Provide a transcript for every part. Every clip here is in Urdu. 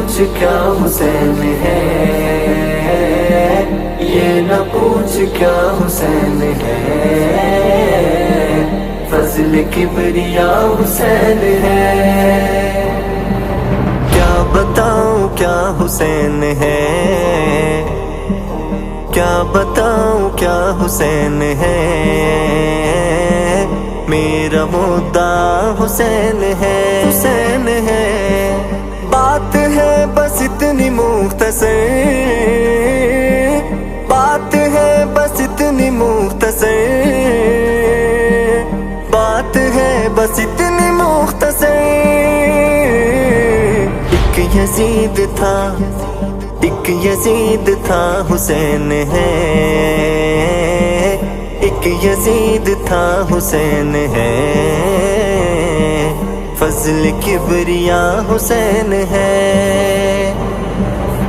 پوچھ کیا حسین ہے، یہ نہ پوچھ کیا حسین ہے، فضل کبریا حسین ہے۔ کیا بتاؤں کیا حسین ہے، کیا بتاؤں کیا حسین ہے، میرا مدعا حسین ہے، حسین ہے۔ بات ہے بس اتنی مختصر، بات ہے بس اتنی مختصر، بات ہے بس اتنی مختصر۔ ایک یزید تھا، ایک یزید تھا حسین ہے، ایک یزید تھا حسین ہے، فضل کبریا حسین ہے۔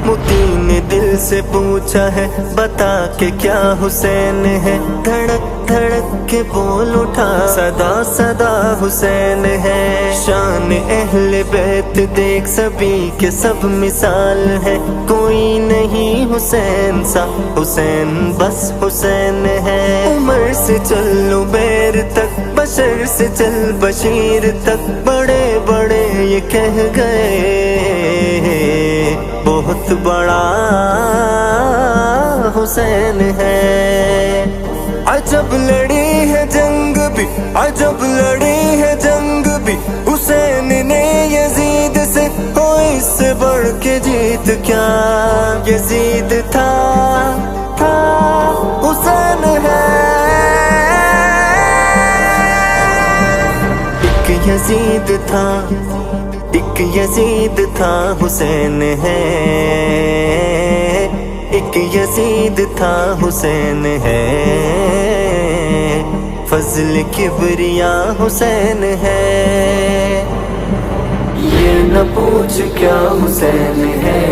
متی نے دل سے پوچھا ہے بتا کہ کیا حسین ہے، دھڑک دھڑک کے بول اٹھا صدا صدا حسین ہے۔ شان اہل بیت دیکھ سبھی کے سب مثال ہے، کوئی نہیں حسین سا، حسین بس حسین ہے۔ عمر سے چل عمیر تک، بشر سے چل بشیر تک، بڑے بڑے یہ کہہ گئے بہت بڑا حسین ہے۔ عجب لڑی ہے جنگ بھی، عجب لڑی ہے جنگ بھی حسین نے یزید سے، ہو اس سے بڑھ کے جیت کیا یزید تھا حسین ہے۔ ایک یزید تھا، ایک یزید تھا حسین ہے، ایک یزید تھا حسین ہے، فضل کبریا حسین ہے۔ یہ نہ پوچھ کیا حسین ہے،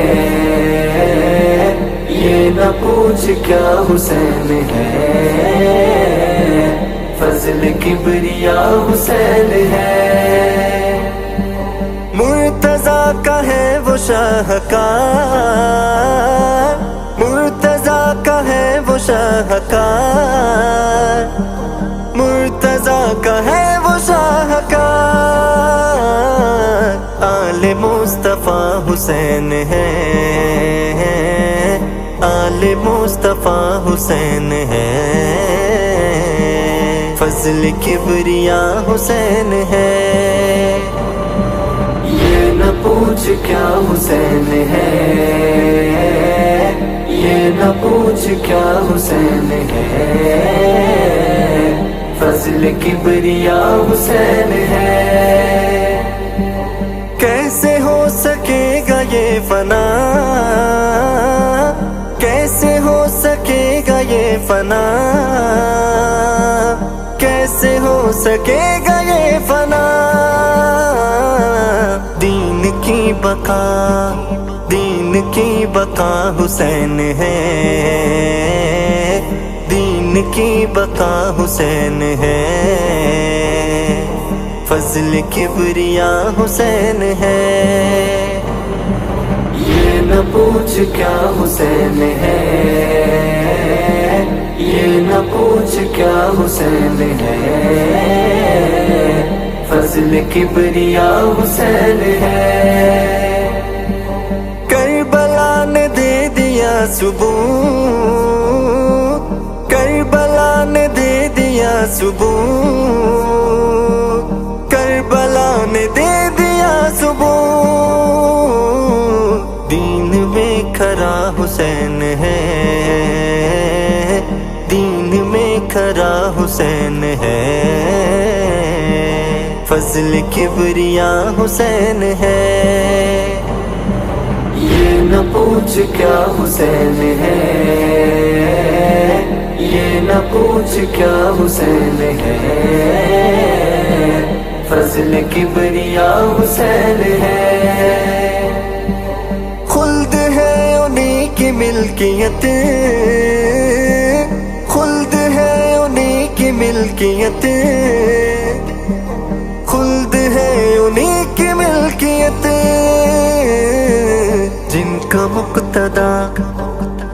یہ نہ پوچھ کیا حسین ہے، فضل کبریا حسین ہے۔ مرتضیٰ کا ہے وہ شاہکار، مرتضیٰ کا ہے وہ شاہکار، مرتضیٰ کا ہے وہ شاہکار، آل مصطفیٰ حسین ہے، آل مصطفیٰ حسین ہے، فضل کبریا حسین ہے۔ یہ نہ پوچھ کیا حسین ہے، یہ نہ پوچھ کیا حسین ہے، فضل کبریا حسین ہے۔ کیسے ہو سکے گا یہ فنا، کیسے ہو سکے گا یہ فنا، کیسے ہو سکے گا یہ فنا، دین کی بقا، دین کی بقا حسین ہے، دین کی بقا حسین ہے، فضل کبریا حسین ہے۔ یہ نہ پوچھ کیا حسین ہے، یہ نہ پوچھ کیا حسین ہے، فضل کبریا حسین ہے۔ کربلا نے دے دیا ثبوت، کربلا نے دے دیا ثبوت، کربلا نے دے دیا ثبوت، دین میں کھرا حسین ہے، دین میں کھرا حسین ہے، فضل کبریا حسین ہے۔ یہ نہ پوچھ کیا حسین ہے، یہ نہ پوچھ کیا حسین ہے، فضل کبریا حسین ہے۔ خلد ہے انہی کی ملکیت، خلد ہے انہی کی ملکیت، خلد ہے انہی کی ملکیت،